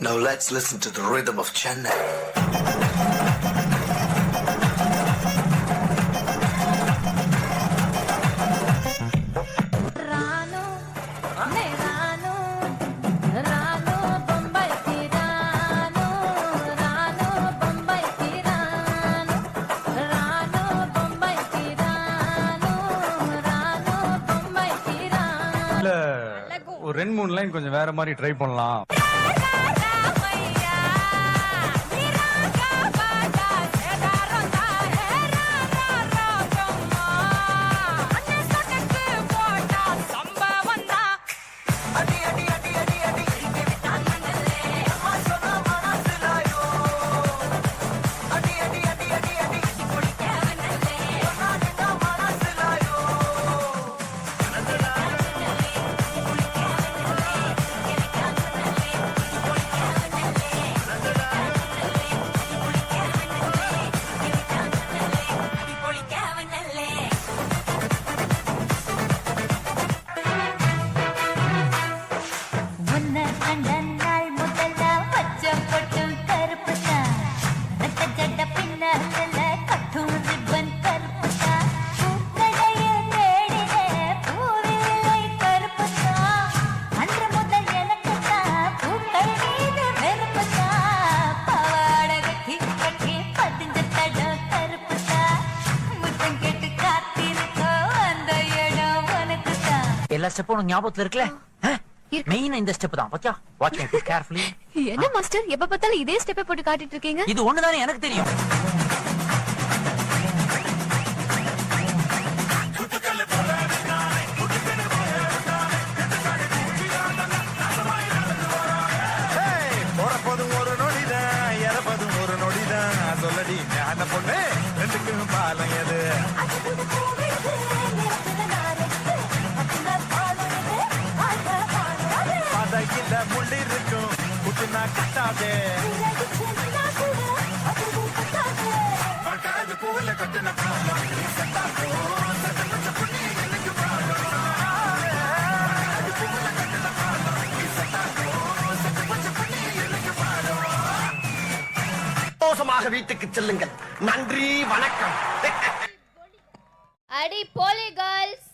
Now let's listen to the rhythm of Chennai. ஒரு 2-3 line கொஞ்சம் வேற மாதிரி ட்ரை பண்ணலாம். எல்லா ஸ்டெப்பும் உனக்கு ஞாபகத்துல இருக்குல்ல? மெயின் இந்த ஸ்டெப் தான். பாத்தியா? Watch me carefully. என்ன மாஸ்டர் எப்ப பார்த்தாலும் இதே ஸ்டெப்பை போட்டு காட்டிட்டு இருக்கீங்க? இது ஒண்ணுதானே எனக்கு தெரியும். போறப்போதும் ஒரு நொடிதான், இறப்பதும் ஒரு நொடிதான். சொல்லடி ஞான பொண்ணு, ரெண்டுக்கும் பாலம் எது? பதையில முள்ளி இருக்கும், குட்டினா கட்டாதே. பூவில கட்டின சந்தோஷமாக வீட்டுக்கு செல்லுங்கள். நன்றி, வணக்கம். அடி போலி கேர்ள்ஸ்,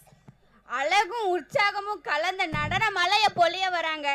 அழகும் உற்சாகமும் கலந்த நடன மலைய பொழிய வராங்க.